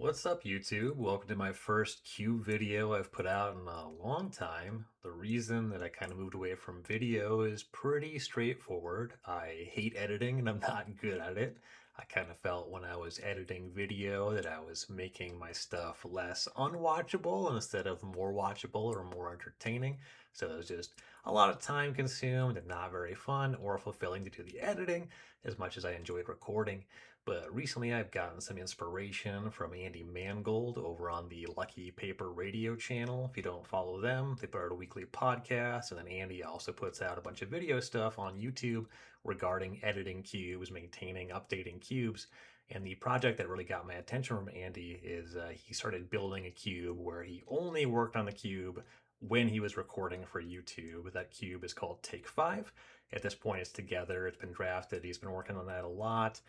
What's up, YouTube? Welcome to my first cube video I've put out in a long time. The reason that I kind of moved away from video is pretty straightforward. I hate editing and I'm not good at it. I kind of felt when I was editing video that I was making my stuff less unwatchable instead of more watchable or more entertaining. So it was just a lot of time consumed and not very fun or fulfilling to do the editing as much as I enjoyed recording. But recently I've gotten some inspiration from Andy Mangold over on the Lucky Paper Radio channel. If you don't follow them, they put out a weekly podcast, and then Andy also puts out a bunch of video stuff on YouTube regarding editing cubes, maintaining, updating cubes. And the project that really got my attention from Andy is he started building a cube where he only worked on the cube when he was recording for YouTube. That cube is called Take 5. At this point, it's together, it's been drafted, he's been working on that a lot.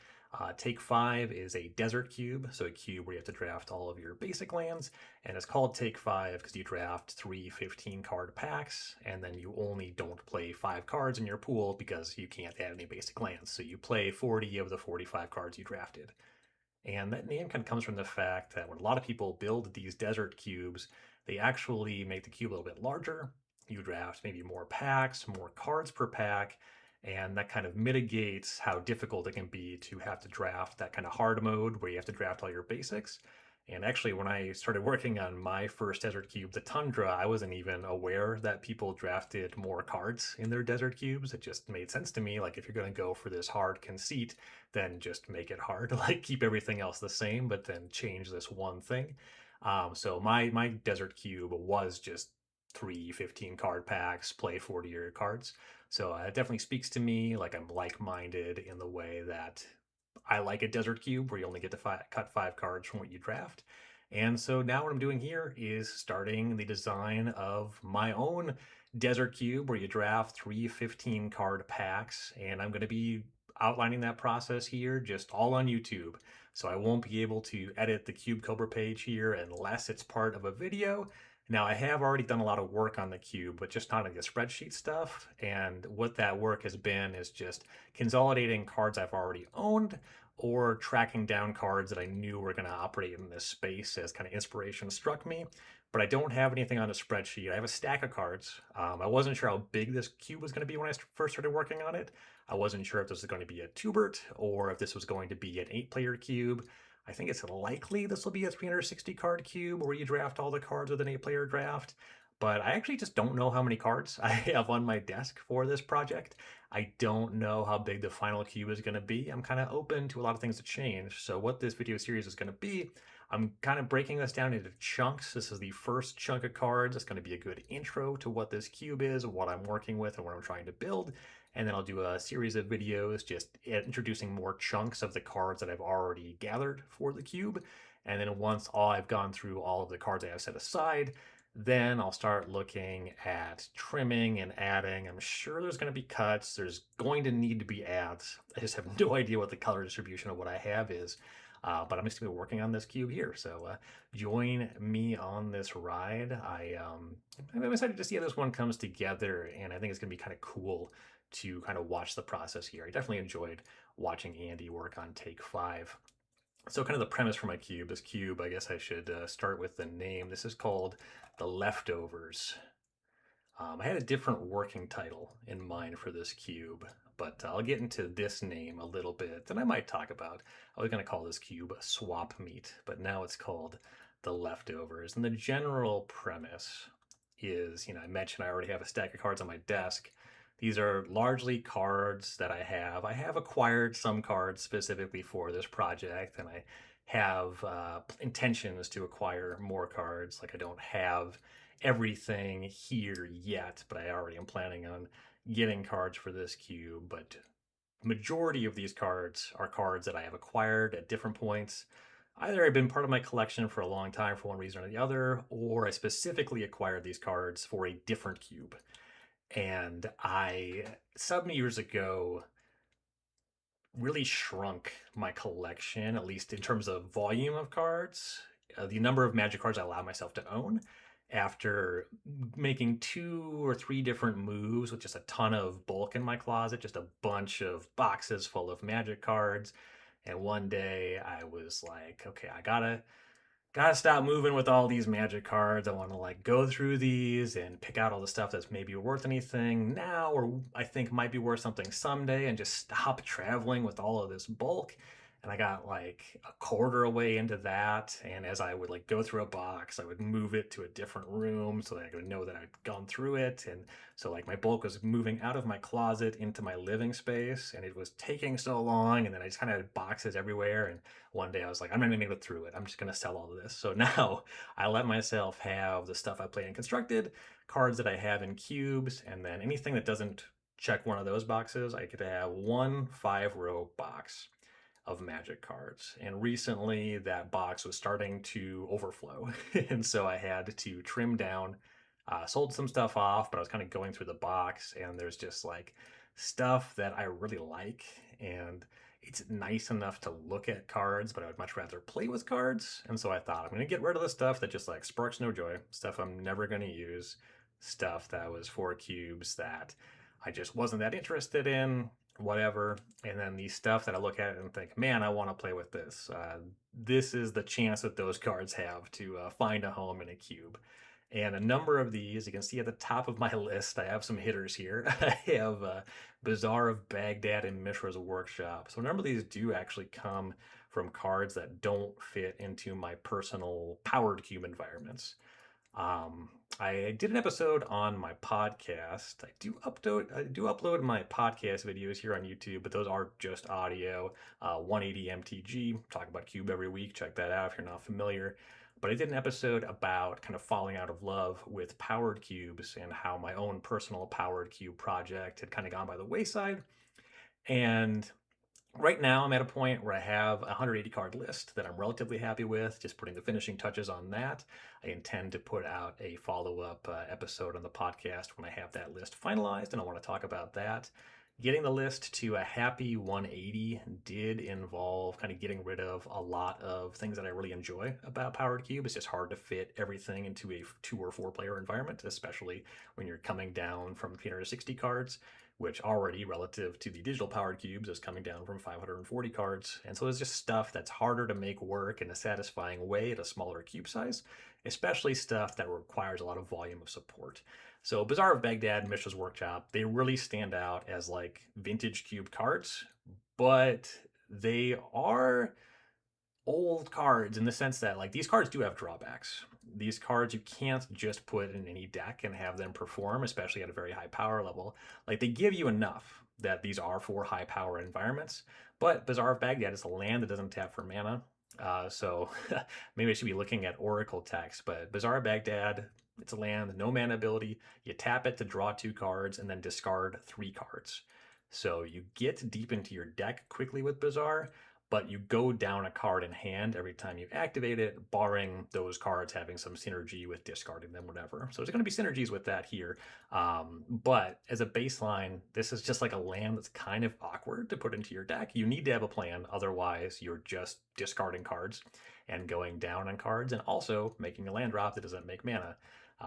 Take 5 is a desert cube, so a cube where you have to draft all of your basic lands, and it's called Take 5 because you draft three 15-card packs, and then you only don't play 5 cards in your pool because you can't add any basic lands. So you play 40 of the 45 cards you drafted. And that name kind of comes from the fact that when a lot of people build these desert cubes, they actually make the cube a little bit larger. You draft maybe more packs, more cards per pack, and that kind of mitigates how difficult it can be to have to draft that kind of hard mode where you have to draft all your basics. And actually, when I started working on my first desert cube, the Tundra, I wasn't even aware that people drafted more cards in their desert cubes. It just made sense to me. Like, if you're going to go for this hard conceit, then just make it hard. Like, keep everything else the same, but then change this one thing. So my desert cube was just three 15 card packs, play 40 cards. So it definitely speaks to me. Like, I'm like-minded in the way that I like a desert cube where you only get to cut 5 cards from what you draft. And so now what I'm doing here is starting the design of my own desert cube where you draft three 15-card packs. And I'm going to be outlining that process here just all on YouTube. So I won't be able to edit the Cube Cobra page here unless it's part of a video. Now, I have already done a lot of work on the cube, but just not on the spreadsheet stuff. And what that work has been is just consolidating cards I've already owned or tracking down cards that I knew were going to operate in this space as kind of inspiration struck me. But I don't have anything on a spreadsheet. I have a stack of cards. I wasn't sure how big this cube was going to be when I first started working on it. I wasn't sure if this was going to be a Tubert or if this was going to be an 8-player cube. I think it's likely this will be a 360 card cube where you draft all the cards with an 8-player draft. But I actually just don't know how many cards I have on my desk for this project. I don't know how big the final cube is going to be. I'm kind of open to a lot of things to change. So what this video series is going to be, I'm kind of breaking this down into chunks. This is the first chunk of cards. It's going to be a good intro to what this cube is, what I'm working with, and what I'm trying to build. And then I'll do a series of videos just introducing more chunks of the cards that I've already gathered for the cube. And then once I've gone through all of the cards I have set aside, then I'll start looking at trimming and adding. I'm sure there's going to be cuts. There's going to need to be adds. I just have no idea what the color distribution of what I have is. But I'm just going to be working on this cube here. So join me on this ride. I'm excited to see how this one comes together. And I think it's going to be kind of cool to kind of watch the process here. I definitely enjoyed watching Andy work on Take 5. So kind of the premise for my cube, this cube, I guess I should start with the name. This is called The Leftovers. I had a different working title in mind for this cube, but I'll get into this name a little bit, and I might talk about, I was going to call this cube Swap Meat, but now it's called The Leftovers. And the general premise is, I mentioned I already have a stack of cards on my desk. These are largely cards that I have. I have acquired some cards specifically for this project, and I have intentions to acquire more cards. Like, I don't have everything here yet, but I already am planning on getting cards for this cube. But majority of these cards are cards that I have acquired at different points. Either I've been part of my collection for a long time for one reason or the other, or I specifically acquired these cards for a different cube. And I, some years ago, really shrunk my collection, at least in terms of volume of cards, the number of Magic cards I allow myself to own after making 2 or 3 different moves with just a ton of bulk in my closet, just a bunch of boxes full of Magic cards. And one day I was like, okay, I gotta gotta stop moving with all these magic cards. I want to like go through these and pick out all the stuff that's maybe worth anything now, or I think might be worth something someday, and just stop traveling with all of this bulk. And I got like a quarter away into that, and as I would like go through a box, I would move it to a different room so that I would know that I'd gone through it. And so like my bulk was moving out of my closet into my living space, and it was taking so long. And then I just kind of had boxes everywhere, and one day I was like, I'm not gonna go through it. I'm just gonna sell all of this. So now I let myself have the stuff I played and constructed, cards that I have in cubes, and then anything that doesn't check one of those boxes, I could have one 5 row box of magic cards. And recently that box was starting to overflow. And so I had to trim down, sold some stuff off, but I was kind of going through the box and there's just like stuff that I really like. And it's nice enough to look at cards, but I would much rather play with cards. And so I thought I'm going to get rid of the stuff that just like sparks no joy, stuff I'm never going to use, stuff that was 4 cubes that I just wasn't that interested in, whatever. And then the stuff that I look at and think, man, I want to play with this. This is the chance that those cards have to find a home in a cube. And a number of these, you can see at the top of my list, I have some hitters here. I have Bazaar of Baghdad and Mishra's Workshop. So a number of these do actually come from cards that don't fit into my personal powered cube environments. Um, I did an episode on my podcast. I do upload my podcast videos here on YouTube, but those are just audio. 180 MTG. Talk about Cube every week. Check that out if you're not familiar. But I did an episode about kind of falling out of love with powered cubes and how my own personal powered cube project had kind of gone by the wayside. And right now, I'm at a point where I have a 180 card list that I'm relatively happy with, just putting the finishing touches on that. I intend to put out a follow up episode on the podcast when I have that list finalized, and I want to talk about that. Getting the list to a happy 180 did involve kind of getting rid of a lot of things that I really enjoy about Powered Cube. It's just hard to fit everything into a 2 or 4 player environment, especially when you're coming down from 360 cards, which already relative to the digital powered cubes is coming down from 540 cards. And so there's just stuff that's harder to make work in a satisfying way at a smaller cube size, especially stuff that requires a lot of volume of support. So Bazaar of Baghdad, Mishra's Workshop, they really stand out as like vintage cube cards, but they are old cards in the sense that like these cards do have drawbacks. These cards you can't just put in any deck and have them perform, especially at a very high power level. Like they give you enough that these are for high power environments, but Bazaar of Baghdad is a land that doesn't tap for mana. So maybe I should be looking at Oracle text, but Bazaar of Baghdad, it's a land, no mana ability. You tap it to draw 2 cards and then discard 3 cards. So you get deep into your deck quickly with Bazaar, but you go down a card in hand every time you activate it, barring those cards having some synergy with discarding them, whatever. So there's going to be synergies with that here. But as a baseline, this is just like a land that's kind of awkward to put into your deck. You need to have a plan, otherwise, you're just discarding cards and going down on cards and also making a land drop that doesn't make mana.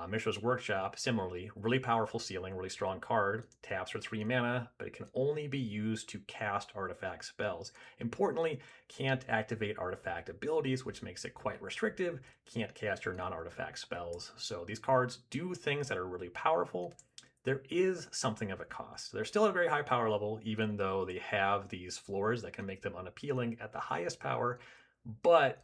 Mishra's Workshop, similarly, really powerful ceiling, really strong card, taps for 3 mana, but it can only be used to cast artifact spells. Importantly, can't activate artifact abilities, which makes it quite restrictive, can't cast your non artifact spells. So these cards do things that are really powerful. There is something of a cost. They're still at a very high power level, even though they have these floors that can make them unappealing at the highest power. But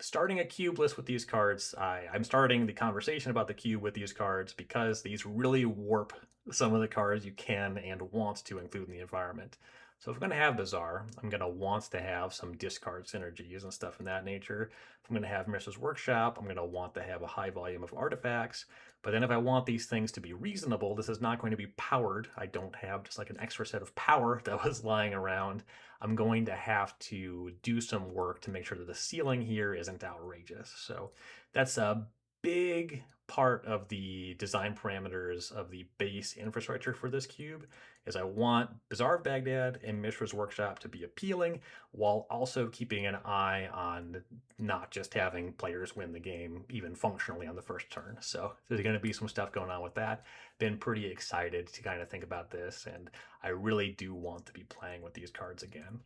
starting a cube list with these cards, I'm starting the conversation about the cube with these cards because these really warp some of the cards you can and want to include in the environment. So if I'm going to have Bazaar, I'm going to want to have some discard synergies and stuff in that nature. If I'm going to have Mrs. Workshop, I'm going to want to have a high volume of artifacts. But then if I want these things to be reasonable, this is not going to be powered. I don't have just like an extra set of power that was lying around. I'm going to have to do some work to make sure that the ceiling here isn't outrageous. So that's a big part of the design parameters of the base infrastructure for this cube is I want Bazaar of Baghdad and Mishra's Workshop to be appealing while also keeping an eye on not just having players win the game even functionally on the first turn. So there's going to be some stuff going on with that. Been pretty excited to kind of think about this, and I really do want to be playing with these cards again.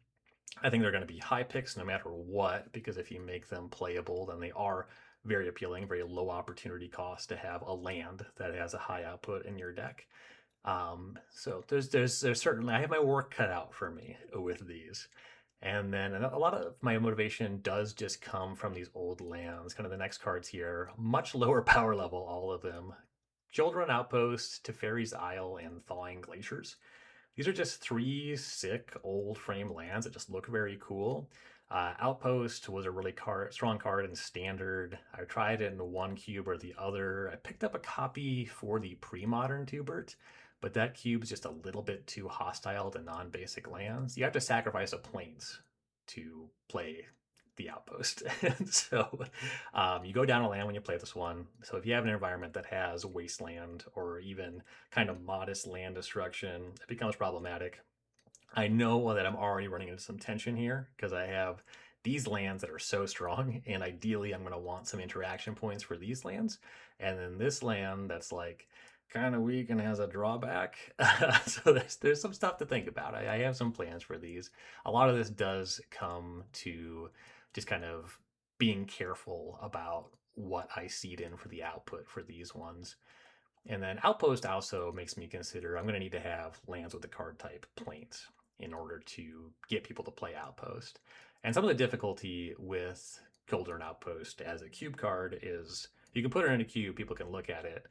I think they're going to be high picks no matter what, because if you make them playable, then they are very appealing, very low opportunity cost to have a land that has a high output in your deck. So there's certainly I have my work cut out for me with these. And then a lot of my motivation does just come from these old lands. Kind of the next cards here, much lower power level, all of them. Children Outpost, Teferi's Isle, and Thawing Glaciers. These are just three sick old frame lands that just look very cool. Outpost was a really strong card in standard. I tried it in one cube or the other. I picked up a copy for the pre-modern Tubert, but that cube's just a little bit too hostile to non-basic lands. You have to sacrifice a plains to play the outpost. And so you go down a land when you play this one. So if you have an environment that has wasteland or even kind of modest land destruction, it becomes problematic. I know that I'm already running into some tension here because I have these lands that are so strong, and ideally I'm going to want some interaction points for these lands. And then this land that's like kind of weak and has a drawback. So there's some stuff to think about. I have some plans for these. A lot of this does come to just kind of being careful about what I seed in for the output for these ones. And then Outpost also makes me consider I'm going to need to have lands with the card type Plains in order to get people to play Outpost. And some of the difficulty with Golden Outpost as a cube card is you can put it in a cube, people can look at it,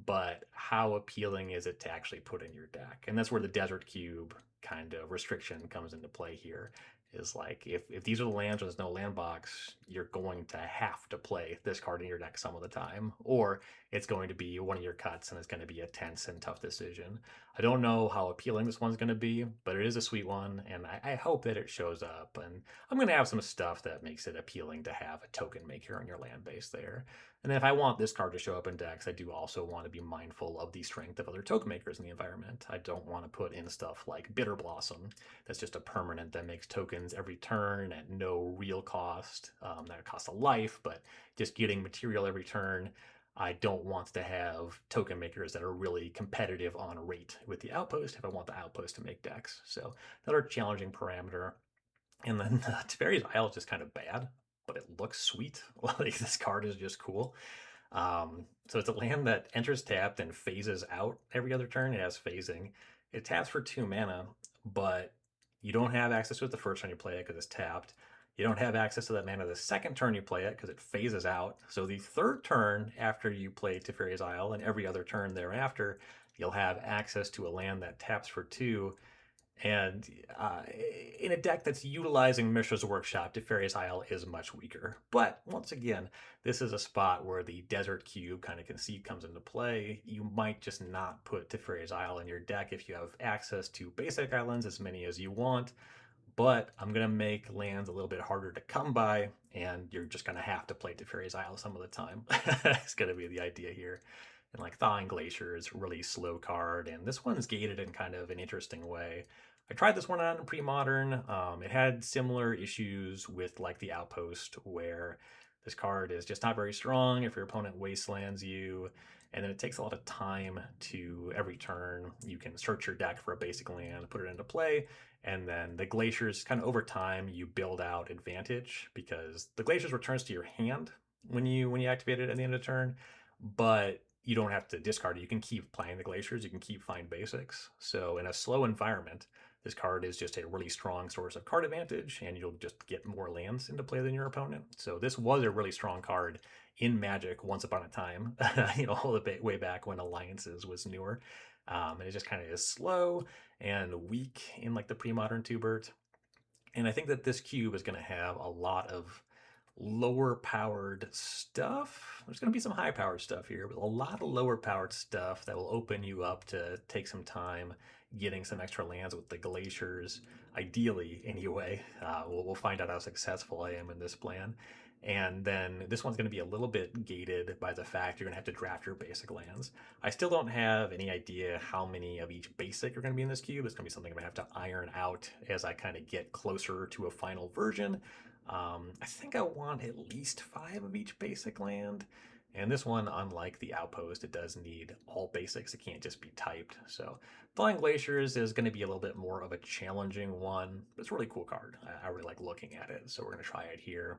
but how appealing is it to actually put in your deck? And that's where the Desert Cube kind of restriction comes into play here. Is like if these are the lands where there's no land box, you're going to have to play this card in your deck some of the time, or it's going to be one of your cuts and it's going to be a tense and tough decision. I don't know how appealing this one's going to be, but it is a sweet one, and I hope that it shows up. And I'm going to have some stuff that makes it appealing to have a token maker on your land base there. And then if I want this card to show up in decks, I do also want to be mindful of the strength of other token makers in the environment. I don't want to put in stuff like Bitter Blossom, that's just a permanent that makes tokens every turn at no real cost. That costs a life, but just getting material every turn. I don't want to have token makers that are really competitive on rate with the outpost if I want the outpost to make decks. So another challenging parameter. And then Teferi's Isle is just kind of bad, but it looks sweet. Like this card is just cool. So it's a land that enters tapped and phases out every other turn. It has phasing. It taps for 2 mana, but you don't have access to it the first time you play it because it's tapped. You don't have access to that mana the second turn you play it because it phases out. So the third turn after you play Teferi's Isle and every other turn thereafter, you'll have access to a land that taps for 2. And in a deck that's utilizing Mishra's Workshop, Teferi's Isle is much weaker. But once again, this is a spot where the Desert Cube kind of conceit comes into play. You might just not put Teferi's Isle in your deck if you have access to basic islands, as many as you want. But I'm going to make lands a little bit harder to come by, and you're just going to have to play Teferi's Isle some of the time. It's going to be the idea here. And like Thawing Glacier is a really slow card, and this one's gated in kind of an interesting way. I tried this one out in pre-modern. It had similar issues with like the Outpost, where this card is just not very strong if your opponent wastelands you, and then it takes a lot of time to every turn. You can search your deck for a basic land, put it into play, and then the Glaciers kind of over time you build out advantage because the Glaciers returns to your hand when you activate it at the end of the turn, but you don't have to discard it. You can keep playing the Glaciers. You can keep find basics. So in a slow environment, this card is just a really strong source of card advantage, and you'll just get more lands into play than your opponent. So this was a really strong card in Magic once upon a time, all the way back when Alliances was newer. And it just kind of is slow and weak in like the pre-modern Tubert. And I think that this cube is going to have a lot of lower powered stuff. There's going to be some high powered stuff here, but a lot of lower powered stuff that will open you up to take some time getting some extra lands with the glaciers, ideally, anyway. We'll find out how successful I am in this plan. And then this one's going to be a little bit gated by the fact you're going to have to draft your basic lands. I still don't have any idea how many of each basic are going to be in this cube. It's going to be something I'm going to have to iron out as I kind of get closer to a final version. I think I want at least 5 of each basic land. And this one, unlike the Outpost, it does need all basics. It can't just be typed. So Flying Glaciers is going to be a little bit more of a challenging one. But it's a really cool card. I really like looking at it. So we're going to try it here.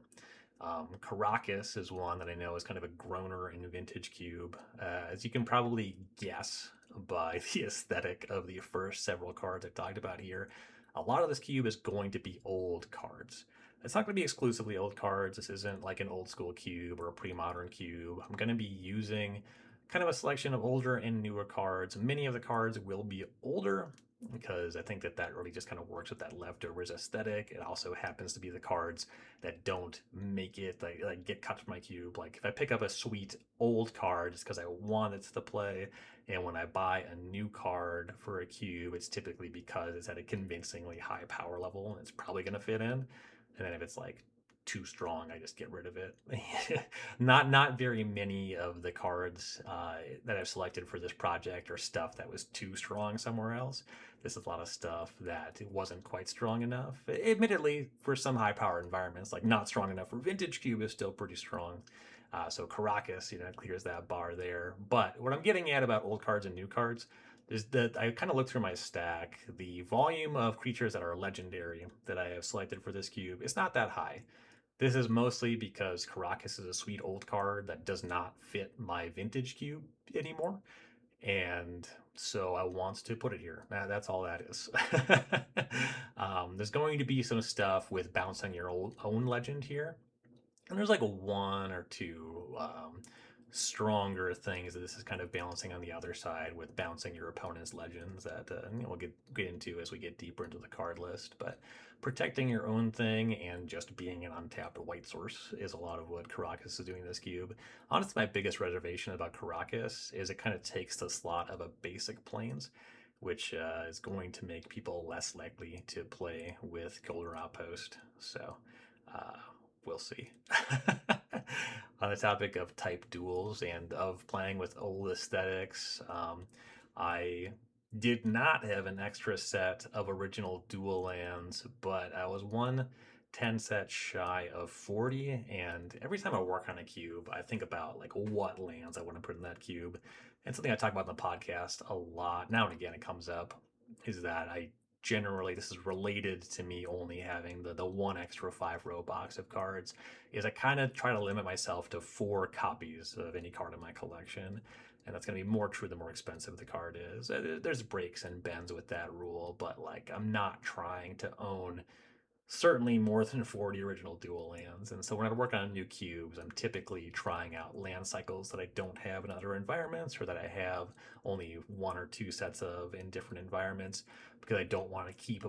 Caracas is one that I know is kind of a groaner in Vintage Cube. As you can probably guess by the aesthetic of the first several cards I've talked about here, a lot of this cube is going to be old cards. It's not going to be exclusively old cards. This isn't like an old school cube or a pre-modern cube. I'm going to be using kind of a selection of older and newer cards. Many of the cards will be older because I think that that really just kind of works with that leftovers aesthetic. It also happens to be the cards that don't make it like get cut from my cube. Like if I pick up a sweet old card just because I want it to play, and when I buy a new card for a cube, it's typically because it's at a convincingly high power level and it's probably going to fit in. And then if it's like too strong, I just get rid of it. Not very many of the cards that I've selected for this project are stuff that was too strong somewhere else. This is a lot of stuff that it wasn't quite strong enough. Admittedly, for some high power environments, like not strong enough for Vintage Cube is still pretty strong. So Caracas, clears that bar there. But what I'm getting at about old cards and new cards is that I kind of looked through my stack. The volume of creatures that are legendary that I have selected for this cube is not that high. This is mostly because Caracas is a sweet old card that does not fit my vintage cube anymore. And so I want to put it here. That's all that is. There's going to be some stuff with bouncing your own legend here. And there's like one or two stronger things that this is kind of balancing on the other side with bouncing your opponent's legends that we'll get into as we get deeper into the card list. But protecting your own thing and just being an untapped white source is a lot of what Caracas is doing this cube. Honestly, my biggest reservation about Caracas is it kind of takes the slot of a basic planes, which is going to make people less likely to play with Golden Outpost. So uh, we'll see. On the topic of type duels and of playing with old aesthetics, I did not have an extra set of original dual lands, but I was 10 sets shy of 40. And every time I work on a cube, I think about like what lands I want to put in that cube. And something I talk about in the podcast a lot, now and again, it comes up, is that I generally, this is related to me only having the one extra 5 row box of cards, is I kind of try to limit myself to 4 copies of any card in my collection. And that's going to be more true the more expensive the card is. There's breaks and bends with that rule, but like I'm not trying to own certainly more than 40 original dual lands. And so when I work on new cubes, I'm typically trying out land cycles that I don't have in other environments or that I have only 1 or 2 sets of in different environments because I don't want to keep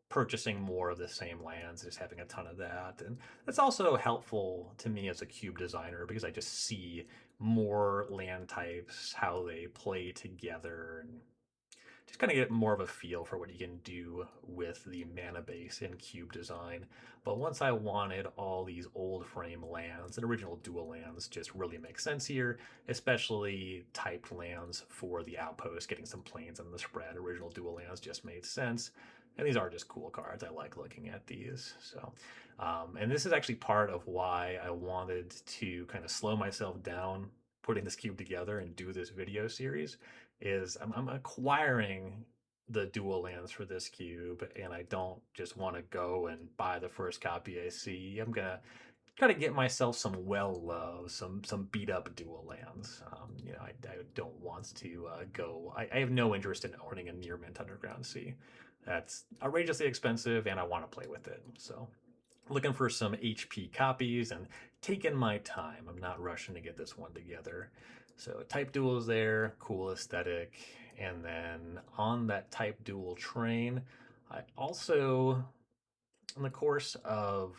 purchasing more of the same lands, just having a ton of that. And that's also helpful to me as a cube designer because I just see more land types, how they play together, and just kind of get more of a feel for what you can do with the mana base in cube design. But once I wanted all these old frame lands and original dual lands just really make sense here, especially typed lands for the outpost, getting some planes on the spread. Original dual lands just made sense. And these are just cool cards. I like looking at these. So, and this is actually part of why I wanted to kind of slow myself down putting this cube together and do this video series is I'm acquiring the dual lands for this cube, and I don't just want to go and buy the first copy I see. I'm gonna try to get myself some well love, some beat up dual lands. I don't want to go. I have no interest in owning a near mint underground sea. That's outrageously expensive, and I want to play with it. So looking for some HP copies and taking my time. I'm not rushing to get this one together. So type dual is there, cool aesthetic. And then on that type dual train, I also, in the course of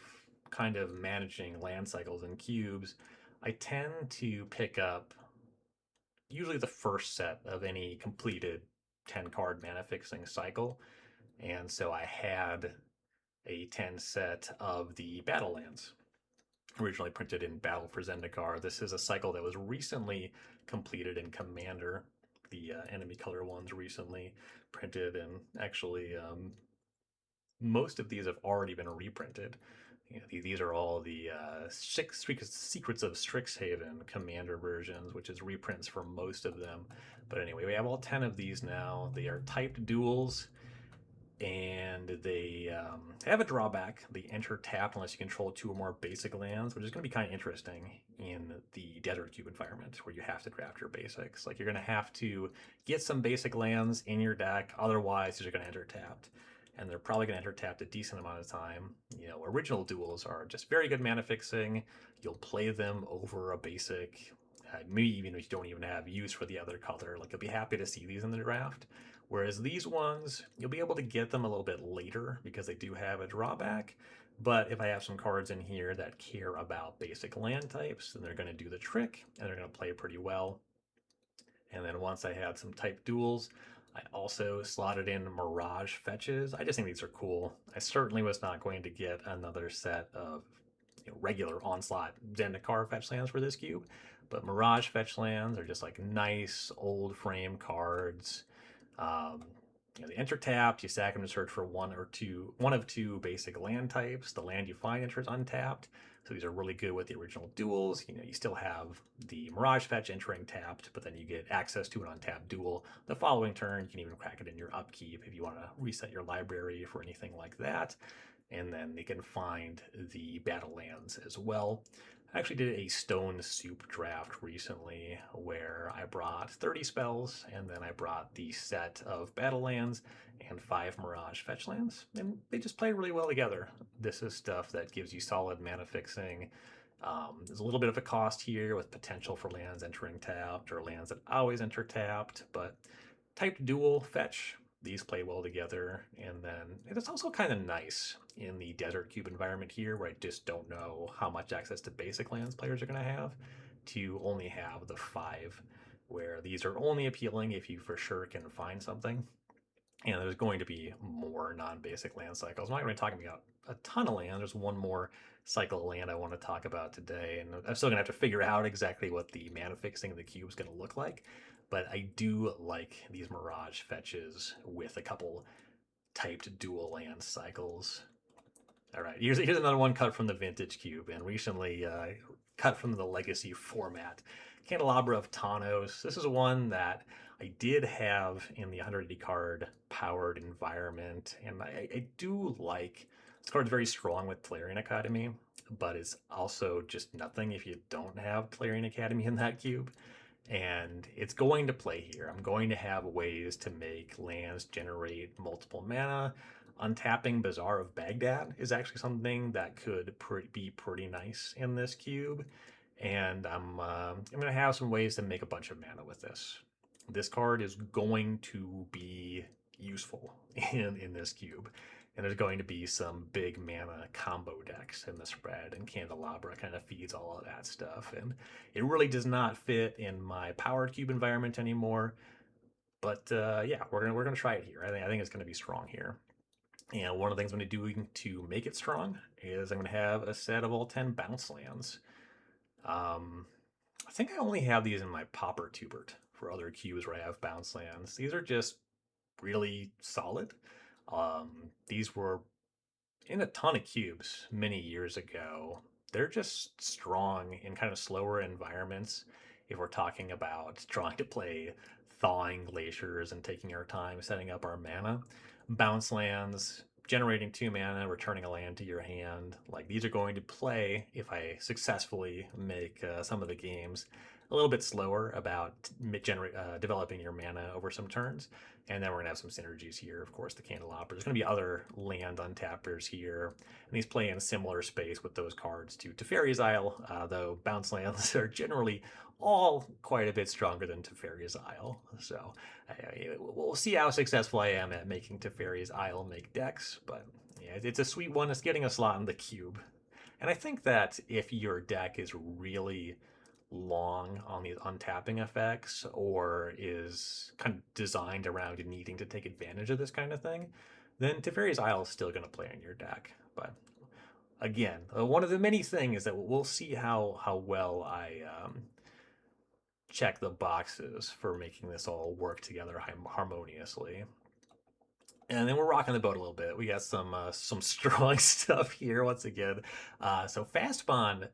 kind of managing land cycles and cubes, I tend to pick up usually the first set of any completed 10 card mana fixing cycle. And so I had a 10 set of the battle lands originally printed in Battle for Zendikar. This is a cycle that was recently completed in Commander. The enemy color ones recently printed, and actually, most of these have already been reprinted These are all the Secrets of Strixhaven Commander versions, which is reprints for most of them. But anyway, we have all 10 of these now. They are typed duels, and they have a drawback. They enter tapped unless you control two or more basic lands, which is going to be kind of interesting in the Desert Cube environment where you have to draft your basics. Like, you're going to have to get some basic lands in your deck, otherwise these are going to enter tapped. And they're probably going to enter tapped a decent amount of time. Original duels are just very good mana fixing. You'll play them over a basic, maybe even if you don't even have use for the other color. Like, you'll be happy to see these in the draft. Whereas these ones, you'll be able to get them a little bit later because they do have a drawback. But if I have some cards in here that care about basic land types, then they're going to do the trick and they're going to play pretty well. And then once I had some type duels, I also slotted in Mirage fetches. I just think these are cool. I certainly was not going to get another set of regular Onslaught Zendikar fetch lands for this cube, but Mirage fetch lands are just like nice old frame cards. Um, they enter tapped. You sack them to search for one of two basic land types. The land you find enters untapped. So these are really good with the original duels. You still have the Mirage fetch entering tapped, but then you get access to an untapped duel the following turn. You can even crack it in your upkeep if you want to reset your library for anything like that. And then they can find the battle lands as well. I actually did a Stone Soup draft recently where I brought 30 spells and then I brought the set of battle lands and 5 Mirage fetch lands, and they just play really well together. This is stuff that gives you solid mana fixing. There's a little bit of a cost here with potential for lands entering tapped or lands that always enter tapped, but typed dual fetch, these play well together. And then it's also kind of nice in the Desert Cube environment here where I just don't know how much access to basic lands players are going to have, to only have the 5, where these are only appealing if you for sure can find something. And there's going to be more non-basic land cycles. I'm not going to be talking about a ton of land. There's one more cycle of land I want to talk about today, and I'm still going to have to figure out exactly what the mana fixing of the cube is going to look like. But I do like these Mirage fetches with a couple typed dual land cycles. All right, here's another one cut from the Vintage Cube, and recently cut from the Legacy format. Candelabra of Tawnos. This is one that I did have in the 180 card powered environment, and I do like this card's very strong with Tolarian Academy, but it's also just nothing if you don't have Tolarian Academy in that cube. And it's going to play here. I'm going to have ways to make lands generate multiple mana. Untapping Bazaar of Baghdad is actually something that could be pretty nice in this cube. And I'm going to have some ways to make a bunch of mana with this. This card is going to be useful in this cube. And there's going to be some big mana combo decks in the spread, and Candelabra kind of feeds all of that stuff. And it really does not fit in my powered cube environment anymore. But yeah, we're gonna try it here. I think it's gonna be strong here. And one of the things I'm gonna do to make it strong is I'm gonna have a set of all 10 bounce lands. I think I only have these in my Pauper Tubert for other cubes where I have bounce lands. These are just really solid. These were in a ton of cubes many years ago. They're just strong in kind of slower environments. If we're talking about trying to play thawing glaciers and taking our time setting up our mana, bounce lands, generating 2 mana, returning a land to your hand, like these are going to play if I successfully make some of the games a little bit slower about developing your mana over some turns. And then we're going to have some synergies here. Of course, the Candelabra. There's going to be other land untappers here. And these play in similar space with those cards to Teferi's Isle, though bounce lands are generally all quite a bit stronger than Teferi's Isle. So we'll see how successful I am at making Teferi's Isle make decks. But yeah, it's a sweet one. It's getting a slot in the cube. And I think that if your deck is really long on these untapping effects or is kind of designed around needing to take advantage of this kind of thing, then Teferi's Isle is still going to play in your deck. But again, one of the many things that we'll see how well I check the boxes for making this all work together harmoniously. And then we're rocking the boat a little bit. We got some strong stuff here once again. So fast bond,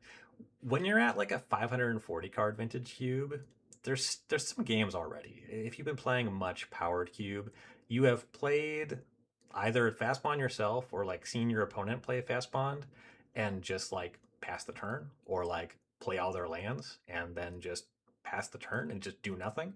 when you're at like a 540 card vintage cube, there's some games already. If you've been playing much powered cube, you have played either fast bond yourself or like seen your opponent play fast bond and just like pass the turn or like play all their lands and then just pass the turn and just do nothing.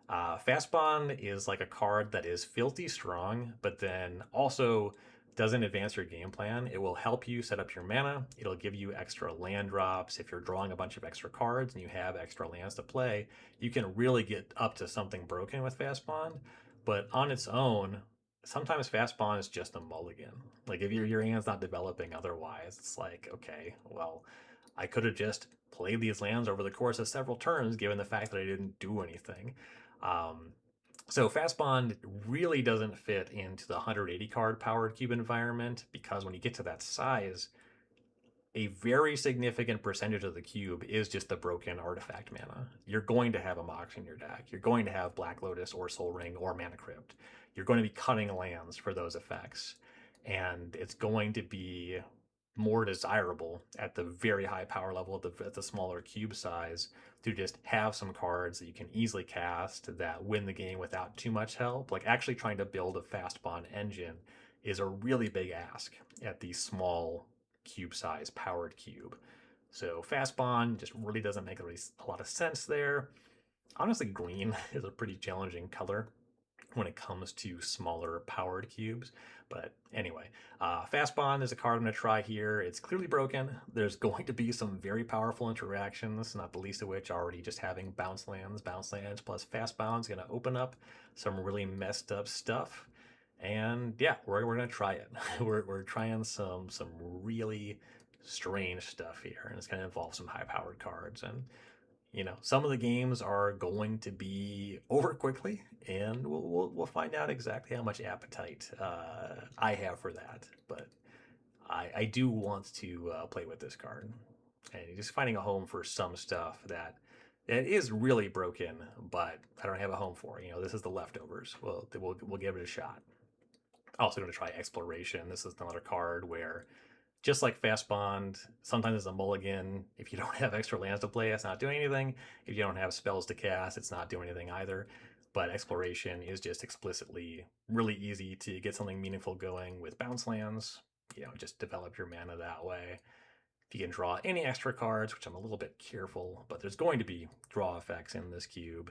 Fast Bond is like a card that is filthy strong, but then also doesn't advance your game plan. It will help you set up your mana. It'll give you extra land drops. If you're drawing a bunch of extra cards and you have extra lands to play, you can really get up to something broken with Fast Bond. But on its own, sometimes Fast Bond is just a mulligan. Like if your hand's not developing otherwise, it's like, okay, well, I could have just played these lands over the course of several turns, given the fact that I didn't do anything. Um, so Fast Bond really doesn't fit into the 180 card powered cube environment because when you get to that size, a very significant percentage of the cube is just the broken artifact mana. You're going to have a Mox in your deck. You're going to have Black Lotus or Soul Ring or Mana Crypt. You're going to be cutting lands for those effects. And it's going to be more desirable at the very high power level at the smaller cube size to just have some cards that you can easily cast that win the game without too much help. Like actually trying to build a fast bond engine is a really big ask at the small cube size powered cube. So fast bond just really doesn't make a lot of sense there. Honestly, green is a pretty challenging color when it comes to smaller powered cubes. But anyway, Fast Bond is a card I'm going to try here. It's clearly broken. There's going to be some very powerful interactions, not the least of which already just having bounce lands. Bounce lands plus Fast Bound is going to open up some really messed up stuff. And yeah, we're going to try it. We're trying some really strange stuff here, and it's going to involve some high powered cards. And some of the games are going to be over quickly, and we'll find out exactly how much appetite I have for that. But I do want to play with this card, and just finding a home for some stuff that is really broken, but I don't have a home for. This is the leftovers. We'll give it a shot. Also going to try Exploration. This is another card where just like Fast Bond, sometimes it's a mulligan. If you don't have extra lands to play, it's not doing anything. If you don't have spells to cast, it's not doing anything either. But Exploration is just explicitly really easy to get something meaningful going with bounce lands. Just develop your mana that way. If you can draw any extra cards, which I'm a little bit careful, but there's going to be draw effects in this cube.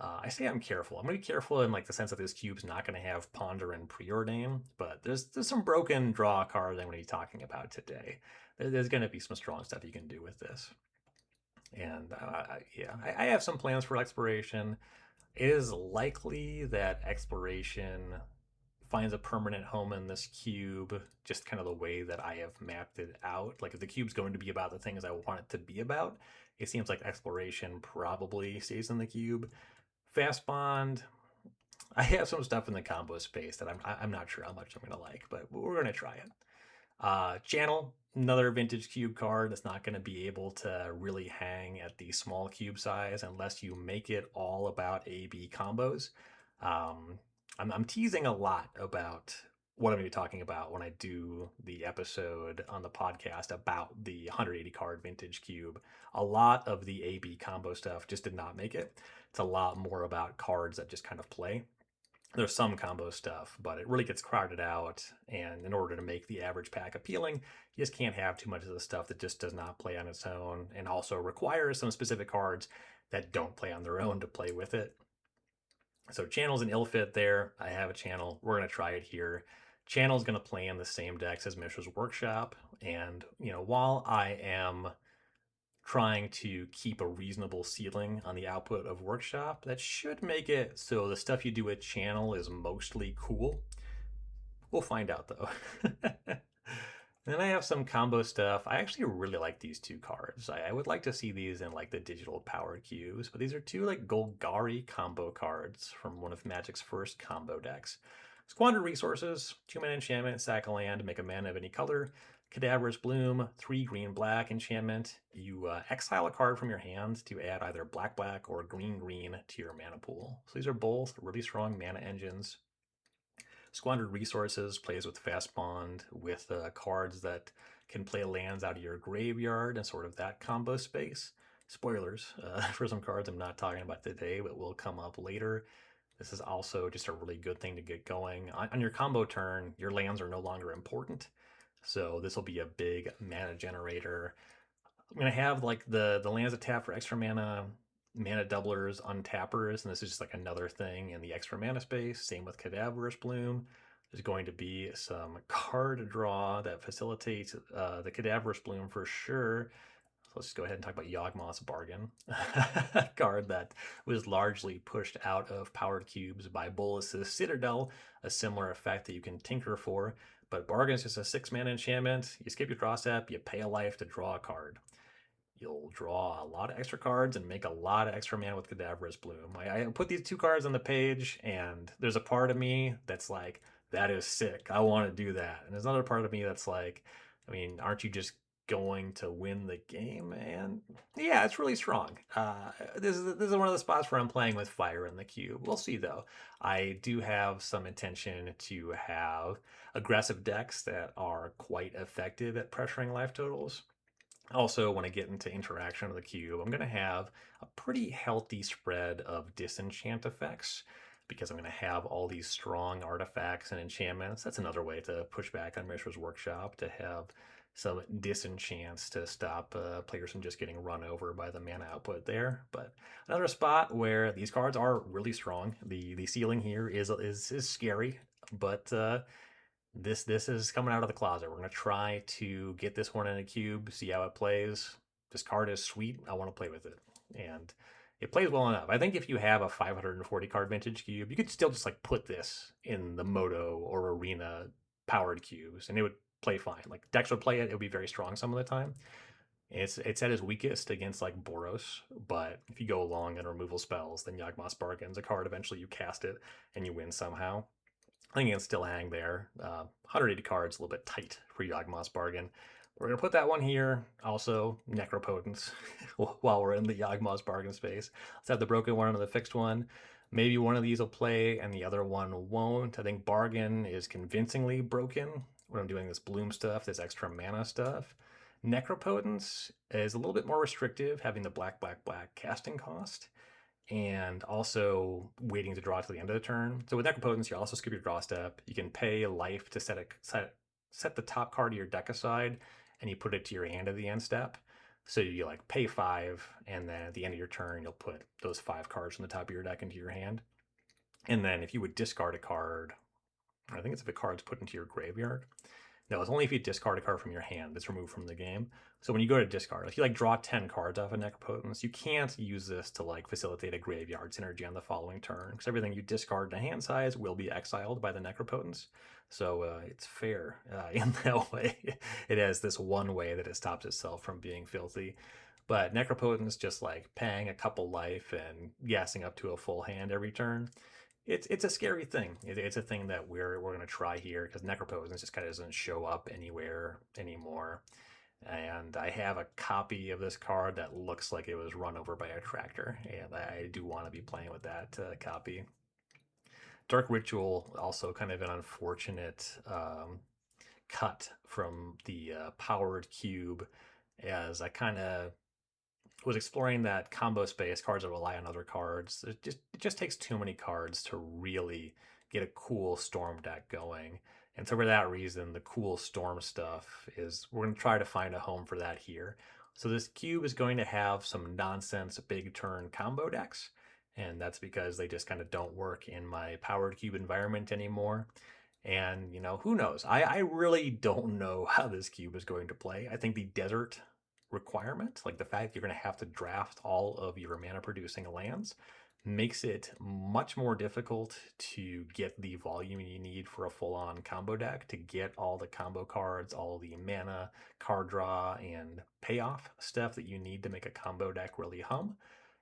I say I'm careful. I'm going to be careful in like the sense that this cube's not going to have Ponder and Preordain, but there's some broken draw cards I'm going to be talking about today. There's going to be some strong stuff you can do with this. And yeah, I have some plans for Exploration. It is likely that Exploration finds a permanent home in this cube, just kind of the way that I have mapped it out. Like if the cube's going to be about the things I want it to be about, it seems like Exploration probably stays in the cube. Fast Bond, I have some stuff in the combo space that I'm not sure how much I'm gonna like, but we're gonna try it. Channel, another vintage cube card that's not going to be able to really hang at the small cube size unless you make it all about AB combos. I'm teasing a lot about what I'm going to be talking about when I do the episode on the podcast about the 180 card vintage cube. A lot of the AB combo stuff just did not make it. It's a lot more about cards that just kind of play. There's some combo stuff, but it really gets crowded out. And in order to make the average pack appealing, you just can't have too much of the stuff that just does not play on its own and also requires some specific cards that don't play on their own to play with it. So channel's an ill fit there. I have a channel. We're going to try it here. Channel's going to play in the same decks as Mishra's Workshop. And, while I am trying to keep a reasonable ceiling on the output of Workshop, that should make it so the stuff you do at Channel is mostly cool. We'll find out though. Then I have some combo stuff. I actually really like these two cards. I would like to see these in like the digital powered cubes, but these are two like Golgari combo cards from one of Magic's first combo decks. Squander resources, 2-mana enchantment, sack a land, make a mana of any color. Cadaverous Bloom, 3 green-black enchantment. You exile a card from your hand to add either black-black or green-green to your mana pool. So these are both really strong mana engines. Squandered Resources plays with Fast Bond with cards that can play lands out of your graveyard and sort of that combo space. Spoilers for some cards I'm not talking about today, but will come up later. This is also just a really good thing to get going. On your combo turn, your lands are no longer important. So this will be a big mana generator. I'm gonna have like the lands that tap for extra mana, mana doublers, untappers, and this is just like another thing in the extra mana space. Same with Cadaverous Bloom. There's going to be some card draw that facilitates the Cadaverous Bloom for sure. So let's just go ahead and talk about Yawgmoth's Bargain, a card that was largely pushed out of powered cubes by Bolus's Citadel, a similar effect that you can tinker for. But Bargain is just a 6-mana enchantment. You skip your draw step, you pay a life to draw a card. You'll draw a lot of extra cards and make a lot of extra mana with Cadaverous Bloom. I put these 2 cards on the page, and there's a part of me that's like, that is sick. I want to do that. And there's another part of me that's like, I mean, aren't you just going to win the game? And yeah, it's really strong. This is one of the spots where I'm playing with fire in the cube. We'll see though. I do have some intention to have aggressive decks that are quite effective at pressuring life totals. Also, when I get into interaction with the cube, I'm going to have a pretty healthy spread of disenchant effects because I'm going to have all these strong artifacts and enchantments. That's another way to push back on Mishra's Workshop, to have some disenchants to stop players from just getting run over by the mana output there. But another spot where these cards are really strong. The ceiling here is scary, but this is coming out of the closet. We're gonna try to get this one in a cube, see how it plays. This card is sweet. I want to play with it, and it plays well enough. I think if you have a 540 card vintage cube, you could still just like put this in the Moto or Arena powered cubes, and it would play fine. Like decks would play it. It would be very strong some of the time. It's at its weakest against like Boros, but if you go long and removal spells, then Yawgmoth's Bargain's a card. Eventually, you cast it and you win somehow. I think it can still hang there. 180 cards, a little bit tight for Yawgmoth's Bargain. We're going to put that one here. Also, Necropotence while we're in the Yawgmoth's Bargain space. Let's have the broken one and the fixed one. Maybe one of these will play and the other one won't. I think Bargain is convincingly broken when I'm doing this Bloom stuff, this extra mana stuff. Necropotence is a little bit more restrictive, having the black, black, black casting cost and also waiting to draw to the end of the turn. So with Necropotence, you also skip your draw step. You can pay life to set the top card of your deck aside, and you put it to your hand at the end step. So you like pay 5, and then at the end of your turn, you'll put those 5 cards from the top of your deck into your hand. And then if you would discard a card, I think it's if a card's put into your graveyard. No, it's only if you discard a card from your hand that's removed from the game. So when you go to discard, if you like draw 10 cards off of Necropotence, you can't use this to like facilitate a graveyard synergy on the following turn, because everything you discard in a hand size will be exiled by the Necropotence. So it's fair in that way. It has this one way that it stops itself from being filthy. But Necropotence, just like paying a couple life and gassing up to a full hand every turn, it's a scary thing. It's a thing that we're going to try here because Necropotence just kind of doesn't show up anywhere anymore. And I have a copy of this card that looks like it was run over by a tractor, and I do want to be playing with that copy. Dark Ritual, also kind of an unfortunate cut from the powered cube, as I kind of was exploring that combo space, cards that rely on other cards. It just takes too many cards to really get a cool storm deck going. And so for that reason, the cool storm stuff is we're going to try to find a home for that here. So this cube is going to have some nonsense big turn combo decks. And that's because they just kind of don't work in my powered cube environment anymore. And, you know, who knows? I really don't know how this cube is going to play. I think the desert requirement, like the fact you're going to have to draft all of your mana producing lands, makes it much more difficult to get the volume you need for a full-on combo deck, to get all the combo cards, all the mana, card draw, and payoff stuff that you need to make a combo deck really hum.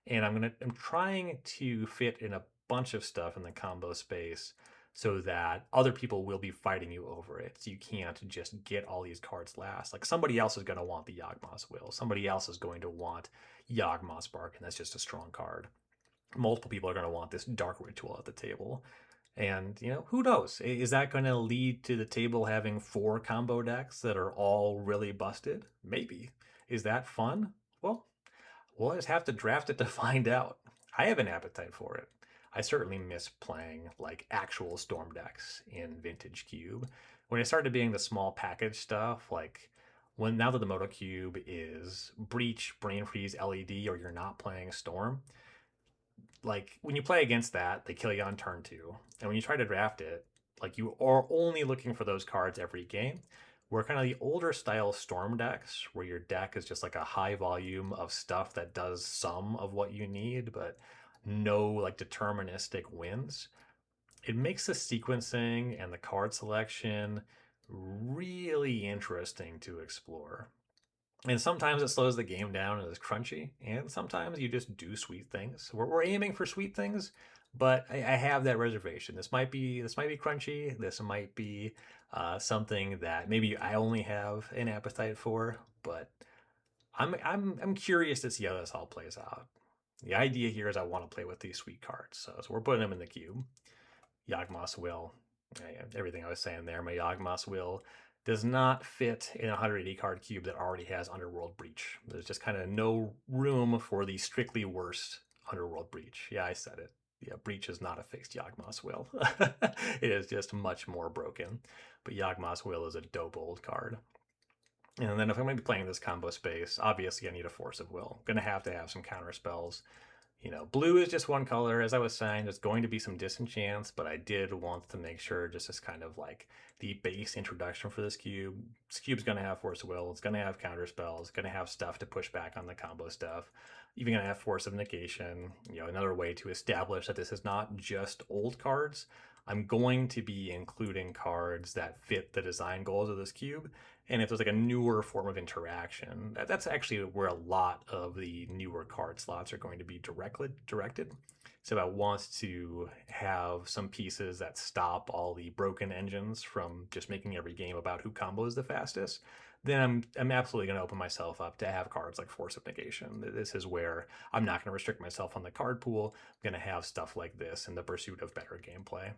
And I'm trying to fit in a bunch of stuff in the combo space so that other people will be fighting you over it. So you can't just get all these cards last. Like somebody else is going to want the Yawgmoth's Will. Somebody else is going to want Yawgmoth's Bark, and that's just a strong card. Multiple people are going to want this Dark Ritual at the table. And, who knows? Is that going to lead to the table having four combo decks that are all really busted? Maybe. Is that fun? Well, we'll just have to draft it to find out. I have an appetite for it. I certainly miss playing like actual Storm decks in Vintage Cube. When it started being the small package stuff, like when now that the Moto Cube is Breach, Brain Freeze, LED, or you're not playing Storm, like when you play against that, they kill you on turn two. And when you try to draft it, like you are only looking for those cards every game. Where kind of the older style storm decks, where your deck is just like a high volume of stuff that does some of what you need, but no like deterministic wins. It makes the sequencing and the card selection really interesting to explore. And sometimes it slows the game down and is crunchy, and sometimes you just do sweet things. We're aiming for sweet things, but I have that reservation. This might be crunchy. This might be something that maybe I only have an appetite for, but I'm curious to see how this all plays out. The idea here is I want to play with these sweet cards, so we're putting them in the cube. Yawgmoth's Will. Yeah, everything I was saying there, my Yawgmoth's Will does not fit in a 180 card cube that already has Underworld Breach. There's just kind of no room for the strictly worst Underworld Breach. Yeah, I said it. Yeah, Breach is not a fixed Yawgmoth's Will. It is just much more broken. But Yawgmoth's Will is a dope old card. And then if I'm going to be playing this combo space, obviously I need a Force of Will. I'm going to have some counter spells. Blue is just one color. As I was saying, there's going to be some disenchants, but I did want to make sure just as kind of like the base introduction for this cube. This cube's going to have Force of Will. It's going to have counter spells. It's going to have stuff to push back on the combo stuff. Even going to have Force of Negation. Another way to establish that this is not just old cards. I'm going to be including cards that fit the design goals of this cube. And if there's like a newer form of interaction, that's actually where a lot of the newer card slots are going to be directed. So I want to have some pieces that stop all the broken engines from just making every game about who combos the fastest. Then I'm absolutely going to open myself up to have cards like Force of Negation. This is where I'm not going to restrict myself on the card pool. I'm going to have stuff like this in the pursuit of better gameplay.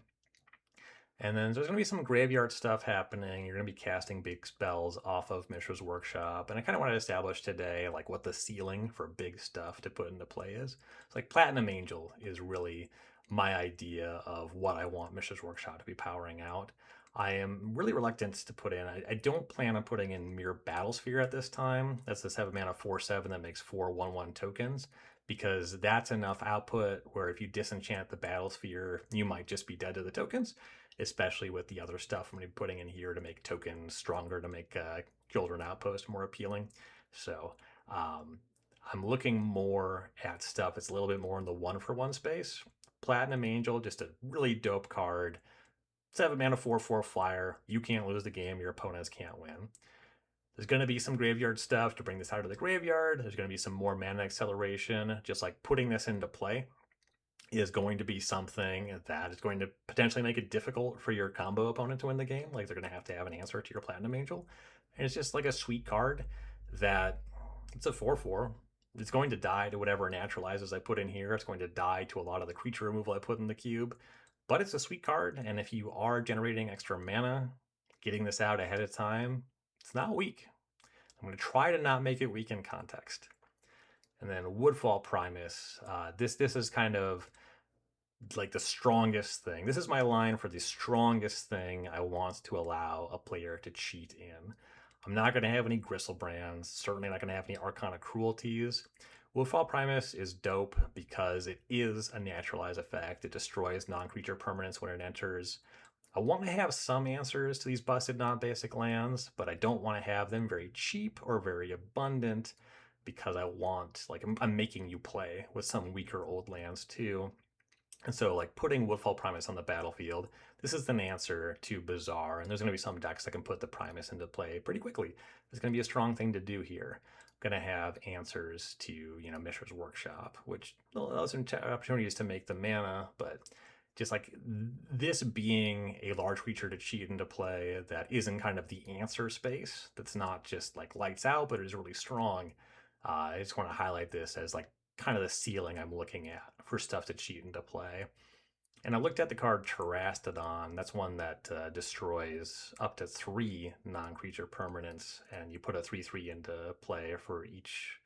And then there's going to be some graveyard stuff happening. You're going to be casting big spells off of Mishra's Workshop. And I kind of want to establish today like what the ceiling for big stuff to put into play is. It's like Platinum Angel is really my idea of what I want Mishra's Workshop to be powering out. I am really reluctant to put in. I don't plan on putting in Mere Battlesphere at this time. That's the 7 mana 4/7 that makes 4/1/1 tokens, because that's enough output where if you disenchant the Battlesphere, you might just be dead to the tokens, especially with the other stuff I'm going to be putting in here to make tokens stronger, to make Children Outpost more appealing. So I'm looking more at stuff that's a little bit more in the 1-for-1 space. Platinum Angel, just a really dope card. 7 mana 4/4 flyer. You can't lose the game. Your opponents can't win. There's going to be some graveyard stuff to bring this out of the graveyard. There's going to be some more mana acceleration. Just like putting this into play is going to be something that is going to potentially make it difficult for your combo opponent to win the game. Like they're going to have an answer to your Platinum Angel. And it's just like a sweet card that it's a 4/4. It's going to die to whatever naturalizes I put in here. It's going to die to a lot of the creature removal I put in the cube. But it's a sweet card, and if you are generating extra mana, getting this out ahead of time, it's not weak. I'm going to try to not make it weak in context. And then Woodfall Primus. This is kind of like the strongest thing. This is my line for the strongest thing I want to allow a player to cheat in. I'm not going to have any Gristlebrands, certainly not going to have any Arcana Cruelties. Woodfall Primus is dope because it is a naturalized effect. It destroys non-creature permanents when it enters. I want to have some answers to these busted non-basic lands, but I don't want to have them very cheap or very abundant, because I want, like, I'm making you play with some weaker old lands too. And so, like, putting Woodfall Primus on the battlefield, this is an answer to Bazaar, and there's going to be some decks that can put the Primus into play pretty quickly. It's going to be a strong thing to do here. I'm going to have answers to, Mishra's Workshop, which allows opportunities to make the mana, but just like this being a large creature to cheat into play that isn't kind of the answer space, that's not just like lights out, but is really strong. I just want to highlight this as like kind of the ceiling I'm looking at for stuff to cheat into play. And I looked at the card Terastodon. That's one that destroys up to 3 non-creature permanents, and you put a 3/3 into play for each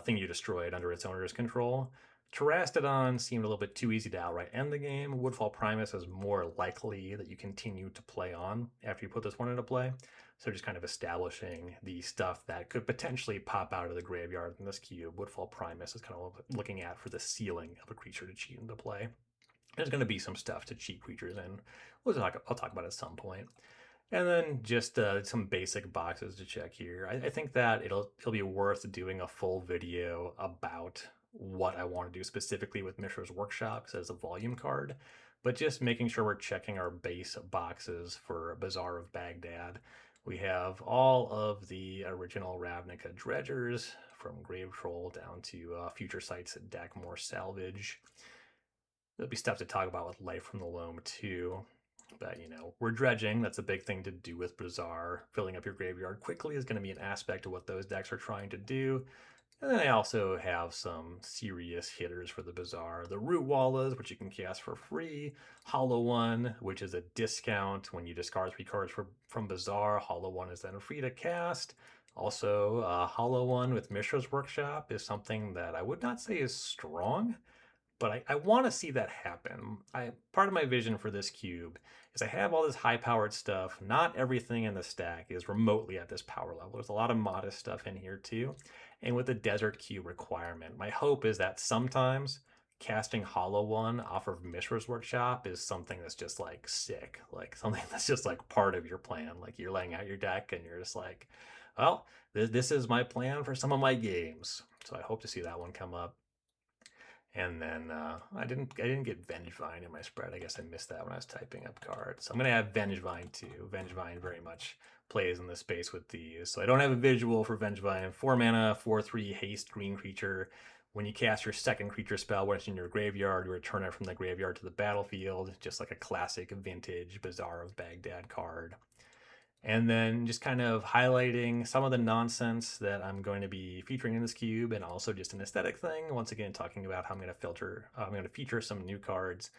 thing you destroyed under its owner's control. Terastodon seemed a little bit too easy to outright end the game. Woodfall Primus is more likely that you continue to play on after you put this one into play. So just kind of establishing the stuff that could potentially pop out of the graveyard in this cube. Woodfall Primus is kind of looking at for the ceiling of a creature to cheat into play. There's going to be some stuff to cheat creatures in. I'll talk about it at some point. And then just some basic boxes to check here. I think that it'll be worth doing a full video about what I want to do specifically with Mishra's Workshop because it's a volume card, but just making sure we're checking our base boxes for Bazaar of Baghdad. We have all of the original Ravnica Dredgers from Grave Troll down to Future Sights at Dakmore Salvage. There'll be stuff to talk about with Life from the Loam too. But, we're dredging. That's a big thing to do with Bazaar. Filling up your graveyard quickly is going to be an aspect of what those decks are trying to do. And then I also have some serious hitters for the Bazaar. The Root Wallas, which you can cast for free. Hollow One, which is a discount when you discard 3 cards from Bazaar. Hollow One is then free to cast. Also, Hollow One with Mishra's Workshop is something that I would not say is strong, but I want to see that happen. Part of my vision for this cube is I have all this high-powered stuff. Not everything in the stack is remotely at this power level. There's a lot of modest stuff in here too. And with the Desert Cube requirement, my hope is that sometimes casting Hollow One off of Mishra's Workshop is something that's just like sick, like something that's just like part of your plan. Like you're laying out your deck and you're just like, well, this is my plan for some of my games. So I hope to see that one come up. And then I didn't get Vengevine in my spread. I guess I missed that when I was typing up cards. So I'm gonna have Vengevine too. Vengevine very much plays in the space with these. So I don't have a visual for Vengevine. 4 mana, 4/3 haste green creature. When you cast your second creature spell when it's in your graveyard, you return it from the graveyard to the battlefield, just like a classic vintage Bazaar of Baghdad card. And then just kind of highlighting some of the nonsense that I'm going to be featuring in this cube, and also just an aesthetic thing. Once again, talking about how I'm going to feature some new cards.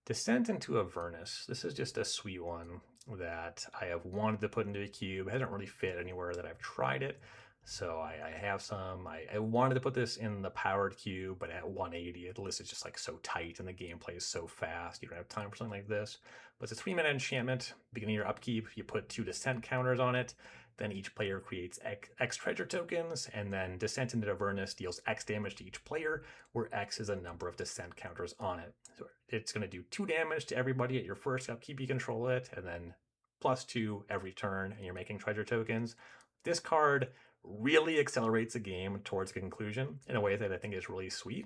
Descent into Avernus. This is just a sweet one that I have wanted to put into a cube. It hasn't really fit anywhere that I've tried it. So I have some. I wanted to put this in the powered cube, but at 180, the list is just like so tight and the gameplay is so fast. You don't have time for something like this. But it's a 3-mana enchantment. Beginning of your upkeep, you put 2 descent counters on it. Then each player creates X treasure tokens, and then Descent into Avernus deals X damage to each player, where X is a number of descent counters on it. So it's going to do 2 damage to everybody at your first upkeep you control it, and then +2 every turn, and you're making treasure tokens. This card really accelerates a game towards conclusion in a way that I think is really sweet,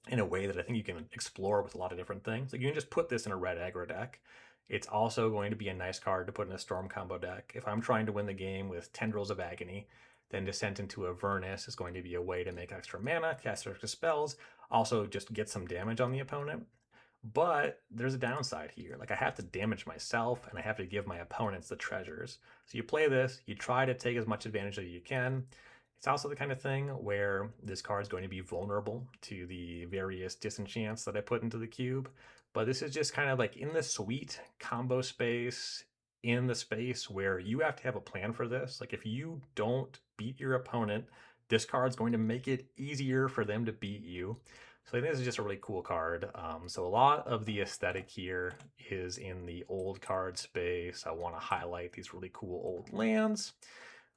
in a way that I think you can explore with a lot of different things. Like you can just put this in a red aggro deck. It's also going to be a nice card to put in a Storm combo deck. If I'm trying to win the game with Tendrils of Agony, then Descent into Avernus is going to be a way to make extra mana, cast extra spells, also just get some damage on the opponent. But there's a downside here. Like I have to damage myself and I have to give my opponents the treasures. So you play this, you try to take as much advantage as you can. It's also the kind of thing where this card is going to be vulnerable to the various disenchants that I put into the cube. But this is just kind of like in the sweet combo space, in the space where you have to have a plan for this. Like if you don't beat your opponent, this card's going to make it easier for them to beat you. So I think this is just a really cool card. So a lot of the aesthetic here is in the old card space. I want to highlight these really cool old lands.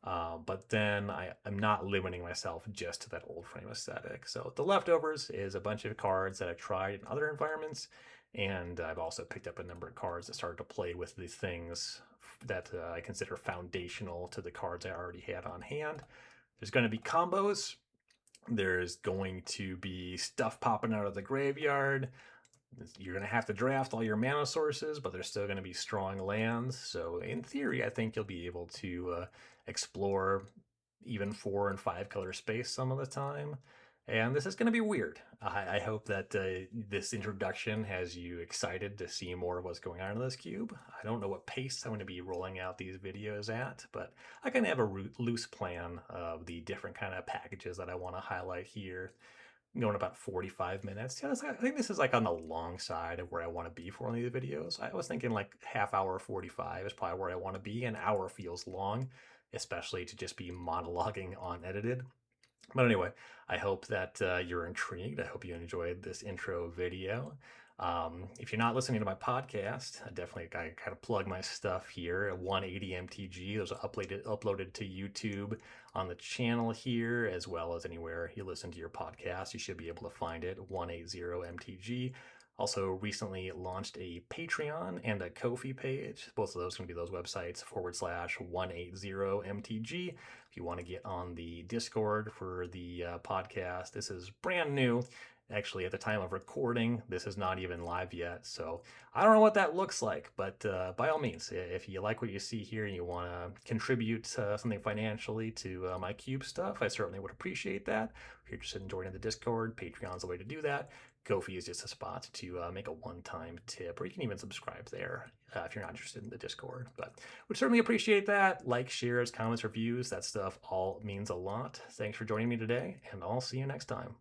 But then I'm not limiting myself just to that old frame aesthetic. So the leftovers is a bunch of cards that I've tried in other environments. And I've also picked up a number of cards that started to play with the things that I consider foundational to the cards I already had on hand. There's going to be combos. There's going to be stuff popping out of the graveyard. You're going to have to draft all your mana sources, but there's still going to be strong lands. So in theory, I think you'll be able to explore even 4 and 5 color space some of the time. And this is going to be weird. I hope that this introduction has you excited to see more of what's going on in this cube. I don't know what pace I'm going to be rolling out these videos at, but I kind of have a loose plan of the different kind of packages that I want to highlight here. going about 45 minutes. Yeah, I think this is like on the long side of where I want to be for one of these videos. I was thinking like half hour 45 is probably where I want to be. An hour feels long, especially to just be monologuing unedited. But anyway, I hope that you're intrigued. I hope you enjoyed this intro video. If you're not listening to my podcast, I definitely I kind of plug my stuff here at 180 MTG. Those are uploaded to YouTube on the channel here, as well as anywhere you listen to your podcast. You should be able to find it 180 MTG. Also, recently launched a Patreon and a Ko-fi page. Both of those can be those websites /180MTG. If you want to get on the Discord for the podcast, this is brand new. Actually, at the time of recording, this is not even live yet. So I don't know what that looks like, but by all means, if you like what you see here and you want to contribute something financially to my cube stuff, I certainly would appreciate that. If you're interested in joining the Discord, Patreon's the way to do that. Ko-fi is just a spot to make a one-time tip, or you can even subscribe there if you're not interested in the Discord. But would certainly appreciate that. Like, shares, comments, reviews, that stuff all means a lot. Thanks for joining me today, and I'll see you next time.